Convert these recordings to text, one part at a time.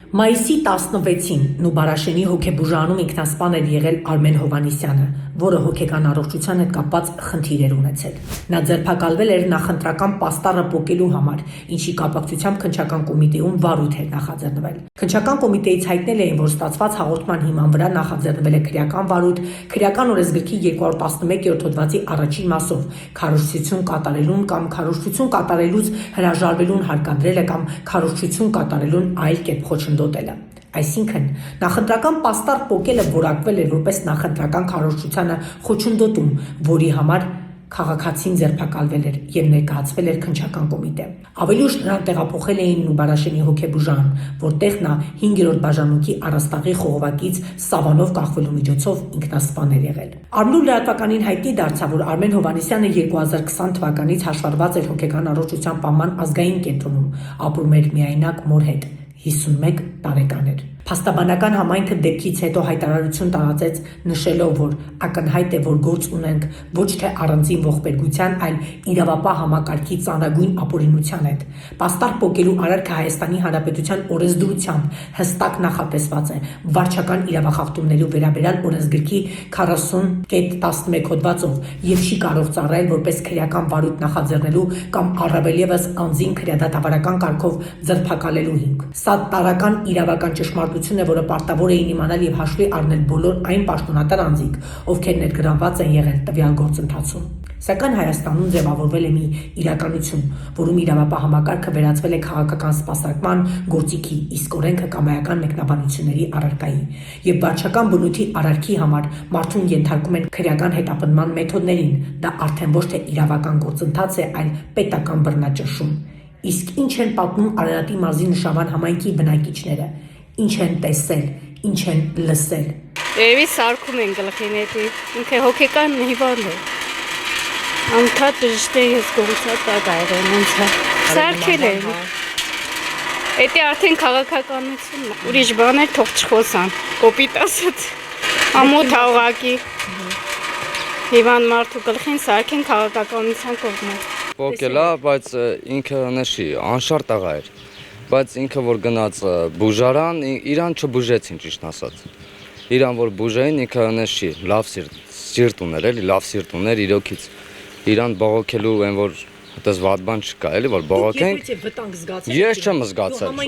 Մայիսի 16-ին Նուբարաշենի հոգեբուժանում ինքնասպան էր եղել Արմեն Հովհաննիսյանը, որը հոգեկան առողջության հետ կապված խնդիր էր ունեցել։ Նա ձերբակալվել էր նախընտրական պաստառը պոկելու համար, ինչի կապակցությամբ քննչական կոմիտեում վարույթ էր նախաձեռնվել։ Քննչական կոմիտեից հայտնել էին, որ ստացված հաղորդման հիման վրա նախաձեռնվել է քրեական վարույթ քրեական օրենսգրքի 211-րդ հոդվածի առաջին մասով քարոզչություն կատարելուն կամ քարոզչություն կատարելուց հրաժարվելուն հարկադրելը կամ քարոզչություն կատարելուն այլ կերպ խոչընդոտելը։ Այսինքն, նախընտրական պաստառ պոկելը որակվել էր որպես նախընտրական քարոզչությանը խոչընդոտում, որի համար քաղաքացին ձերբակալվել էր եւ ներկայացվել էր քննչական կոմիտե։ Ավելի ուշ նրան տեղափոխել էին Նուբարաշենի հոգեբուժան, որտեղ նա 5-րդ բաժանմունքի առաստաղի խողովակից սավանով կախվելու միջոցով ինքնասպան էր եղել։ Արմնու լրատվականին հայտնի դարձավ, որ Արմեն Հովհաննիսյանը 2020 թվականից հաշվառված էր հոգեկան առողջության պահման ազգային կենտրոնում, ապրում էր միայնակ մոր հետ, 51 տարեկան էր։ Փաստաբանական համայնքը դեպքից հետո հայտարարություն տարածեց, նշելով, որ ակնհայտ է, որ գործ ունենք ոչ թե առանձին ողբերգության, այլ իրավապահ համակարգի ծանրագույն ապօրինության հետ։ Պաստառ պոկելու արարքը Հայաստանի Հանրապետության օրենսդրությամբ հստակ նախատեսված է վարչական իրավախախտումների վերաբերյալ օրենսգրքի 40.11 հոդվածով եւ չի կարող ծառայել որպես քրեական վարույթ նախաձեռնելու կամ առավել եւս անձին քրեադատավարական կարգով ձերբակալելու հիմք։ Սա տարրական իրավական ճշմարտություն է, որը պարտավոր էին իմանալ եւ հաշվի առնել բոլոր այն պաշտոնատար անձինք, ովքեր ներգրավված են եղել տվյալ գործընթացում։ Սակայն Հայաստանում ձևավորվել է մի իրականություն, որում իրավապահ համակարգը վերածվել է քաղաքական սպասարկման գործիքի, իսկ օրենքը կամայական մեկնաբանությունների առարկայի, եւ վարչական բնույթի արարքի համար մարդուն ենթարկում են քրեական հետապնդման մեթոդներին, դա արդեն ոչ թե իրավական գործընթաց է, այլ պետական բռնաճնշում։ Իսկ ինչ են պատմում Արարատի մարզի Նշավան համայնքի բնակիչները, ինչ են տեսել, ինչ են լսել։ Երևի սարքում են գլխին էդի, ինքը հոգեկան հիվանդ է։ Անդադ դժտե ես գործած ագայրեն ինձ է։ Սարքել է։ Էդի արդեն քաղաքականությունն է։ Ուրիշ բաներ թող չխոսան, կոպիտ ասած։ Ամոթ աղակի։ Հիվանդ մարդու գլխին սարքեն քաղաքականության կողմից։ Պոկելա, բայց ինքը նշի, անշարժ տղա էր, բայց ինքը որ գնաց բուժարան, իրան չբուժեցին ճիշտ ասած։ Իրան որ բուժեին, ինքը նշի, լավ սիրտ ուներ, էլի, լավ սիրտ ուներ իրոքից։ Իրան բողոքելու այն որ այդպես վատ բան չկա, էլի, որ բողոքենք։ Ես չեմ զգացել։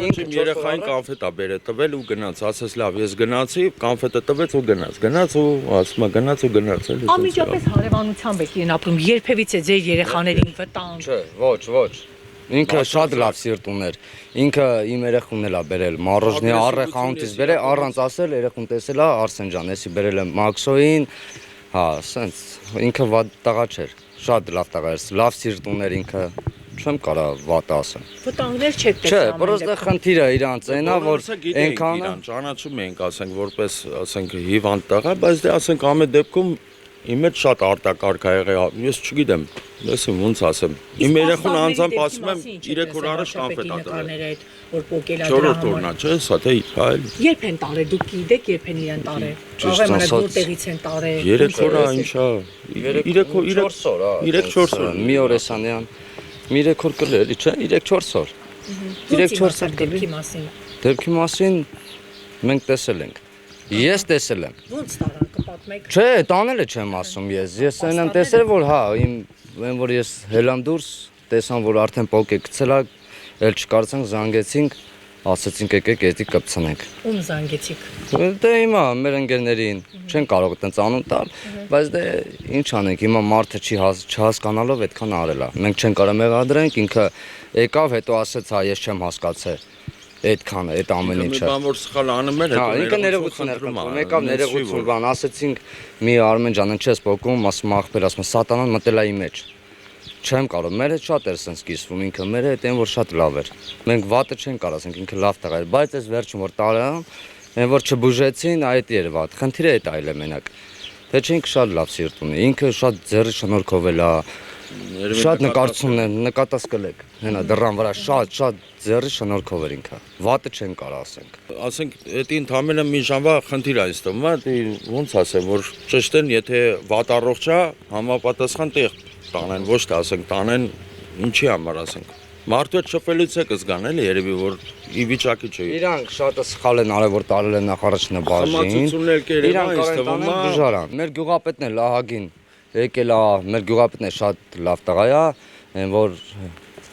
Իմ երեխային կոնֆետա բերե տվել ու գնաց, ասես լավ, ես գնացի, կոնֆետը տվեց ու գնաց։ Գնաց ու ասում է գնաց ու գնաց, էլի։ Անմիջապես հարևանությամբ եք իրեն ապրում, երբևիցե ձեր երեխաներին վտանգ։ Չէ, ոչ։ Ինքը շատ լավ սիրտ ուներ։ Ինքը իմ երեխուն էլ է բերել, մառոժնի առը խանութից բերել, առանց ասել երեխուն տեսել է Արսեն ջան, էսի բերել եմ Մաքսոյին, հա, սենց, ինքը վատ տղա չէր, շատ լավ տղա էր, լավ սիրտ ուներ ինքը, չեմ կարող վատ ասեմ։ Վտանգներ չեք տեսել։ Չէ, պրոստը խնդիրը իրանց այնա, որ այնքանը ճանաչում ենք, ասենք, որպես, ասենք, հիվանդ տղա, բայց դե ասենք ամեն դեպքում իմ հետ շատ արտակարգ ա եղել, ես չգիտեմ, լսեմ ոնց ասեմ։ Իմ երեխուն անձամբ ասում եմ 3 օր առաջ կոնֆետա տվել։ Որ պոկել է 4-րդ օրն է, չէ՞, սա թե այլ։ Երբ են տարել, դուք գիտեք երբ են իրեն տարել։ Աղեմանը որտեղից են տարել։ 3 օր է, ինչա։ 3-4 օր, 3-4 օր։ մի օր էսանյան, մի 3 օր կլեր, էլի, չէ, 3-4 օր։ 3-4 օր դեպքի մասին։ Դեպքի մասին մենք տեսել ենք։ Ես տեսել եմ։ Ոնց տարան կպատմեք։ Չէ, տանելը չեմ ասում ես այն եմ տեսել, որ հա, այն որ ես հելամ դուրս, տեսան, որ արդեն պոկ է գցել է, էլ չկարծանք, զանգեցինք, ասացինք եկեք էդի կպցնենք։ Ում զանգեցիք։ Դե հիմա մեր ընկերներին չեն կարող այդպես անուն տալ, բայց դե ինչ անենք, հիմա մարդը չհասկանալով այդքան արել է։ Մենք չենք կարող մեղադրենք, ինքը եկավ, հետո ասեց, հա, ես չեմ հասկացել։ Այդքանը, այդ ամեն ինչը։ Մի բան որ սխալ անում էր, հետո ինքը ներողություն էր խնդրում, եկավ ներողություն բան, ասեցինք մի Արմեն ջան, ինչես փոկում, ասում աղբեր, ասում սատանան մտել է իմ մեջ։ Չեմ կարող, մեր հետ շատ էր սենց կիսվում, ինքը մեր հետ այն որ շատ լավ էր։ Մենք վատը չենք կարող, ասենք ինքը լավ տղա էր, բայց այս վերջում որ տարան, այն որ չբուժեցին, այդ էր վատ։ Խնդիրը այդ այլ է մենակ։ Թե չէ ինքը շատ լավ սիրտ ունի, ինքը շատ ձեռի շնորհքով էլ է։ Շատ նկարությունն է, նկատած կլեք, հենա դռան վրա շատ ձեռի շնորհքով էր ինքը, վատը չեն կարող ասենք։ Ասենք, դա ընդամենը մի ժամվա խնդիր է ինձ թվում, ոնց ասեմ, որ ճշտեն, եթե վատ առողջ է, համապատասխան տեղ տանեն, ոչ թե ասենք տանեն, ինչի համար ասենք։ Մարդու հետ շփվելուց է կզգան էլի երևի որ ի վիճակի չէ։ Իրանք շատ սխալ են արել, որ տարել են նախ առաջինը բաժին։ Խմացություններ կերել, Իրանք այս կարող են թվում տանել է։ բուժարան։ Մեր գյուղապետն է լահագին եկել է, մեր գյուղապետն է շատ լավ տղա է, որ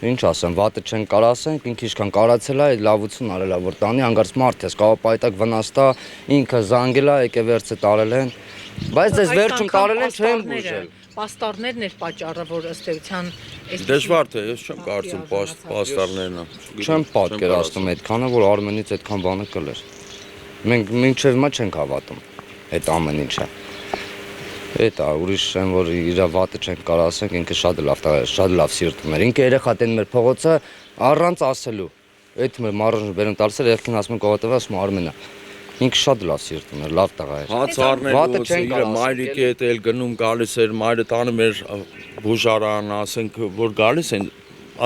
ինչ ասեմ, վատը չեն կարող ասենք, ինքը ինչքան կարացել է, լավություն արել է, որ տանի, հանգարց մարդ է, կավապայտակ վնաստա, ինքը զանգել է, եկե վերցը տարել են, բայց դες վերջում տարել են չեն բուժել։ Պաստառներն էր պատճառը, որ ըստ էության Դժվար թե ես չեմ կարծում պաստառներն է։ Չեմ պատկերացնում այդքանը, որ Արմենից այդքան բանը կլեր։ Մենք մինչև հիմա չենք հավատում այդ ամեն ինչը։ Էդ է, ուրիշ են, որ իր վատը չենք կարող ասենք, ինքը շատ լավ տղա է, շատ լավ սիրտում էր։ Ինքը երեխա տեն մեր փողոցը առանց ասելու։ Այդ մեր մարժը բերում տալիս էր, երեխին ասում են կողոտով ասում Արմենը։ Ինքը շատ լավ սիրտում էր, լավ տղա էր։ Հաց առնելուց իր մայրիկի հետ էլ գնում գալիս էր, մայրը տանում էր բուժարան, ասենք որ գալիս են,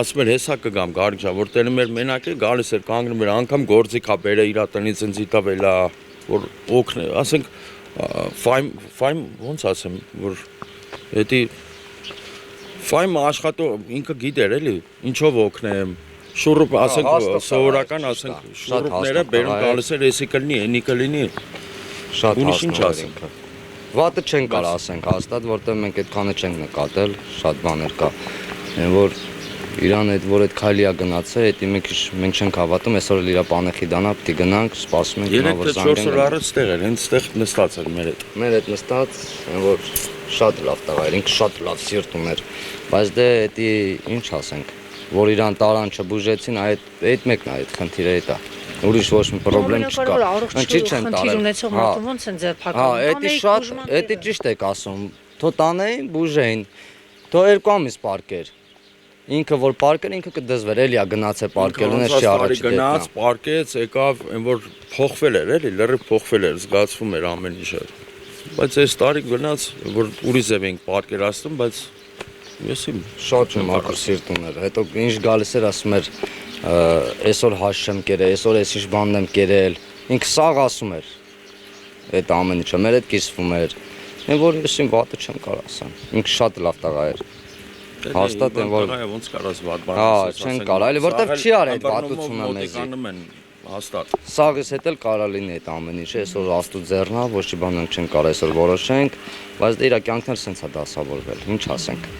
ասում էր հեսա կգամ գարիջա, որ տենում էր մենակ է, գալիս էր կանգնում էր, անգամ գործիքա բերե իր տնից ինձ իտավել է, որ օգնե, ասենք ֆայմ ոնց ասեմ, որ էդի ֆայմ աշխատո ինքը գիտեր էլի, ինչով օգնեմ շուրուպ ասենք սովորական ասենք շուրուպները բերում գալիս էր էսի կլինի, էնի կլինի Շատ ուրիշ ինչ հասնող ասենք։ Վատը չեն կարող ասենք հաստատ, որտեղ մենք այդքանը չենք նկատել, շատ բաներ կա։ Որ իրան այդ որ այդ քայլիա գնացել, դա մենք չենք հավատում, այսօր էլ իր պանեխիդանա պիտի գնանք, սպասում ենք հիմա որ 3-4 օր առաջ ստեղ էր, հենց ստեղ նստած էր մեր հետ։ Մեր հետ նստած, որ շատ լավ տղա էր, ինքը շատ լավ սիրտում էր, բայց դե դա ինչ ասենք, որ իրան տարան չբուժեցին, այդ մեկն է այդ խնդիրը դա։ Ուրիշ ոչ մի խնդրեմ չկա։ Ինչի չեն տարել։ Ունեցող մարդը ոնց են ձերբակալում։ Հա, դա շատ, դա ճիշտ եք ասում։ Թո տանեին, բուժեին։ Թո երկու ամիս պարկեր։ Ինքը որ պարկեր, ինքը կդզվեր, էլի է գնացել պարկելուն էս չի առաջ գնաց, պարկեց, եկավ, այն որ փոխվել էր, էլի, լրիվ փոխվել էր, զգացվում էր ամեն ինչը։ Բայց այս տարի գնաց, որ ուրիշ ձև ենք պարկերացնում, բայց ես իմ շատ մաքուր սիրտում էր։ Հետո ինչ գալիս էր, ասում էր, այսօր հաշ չեմ կերել, այսօր էս ինչ բանն եմ կերել։ Ինքը սաղ ասում էր։ Այդ ամեն ինչը մեր հետ կիսվում էր։ Այն որ ես իմ վատը չեմ կարող ասեմ։ Ինքը շատ լավ տղա էր։ Հաստատ են որ ոնց կարաս վատ բան հա, չեն կարող, այլ որտեվ չի արել այդ վատությունը մեզի։ Հաստատ։ Սաղից հետ էլ կարա լինի այդ ամեն ինչը, այսօր աստու ձեռնա, ոչ մի բան չեն կարող այսօր որոշենք, բայց դա իր կյանքն էլ սենց է դասավորվել, ինչ ասենք։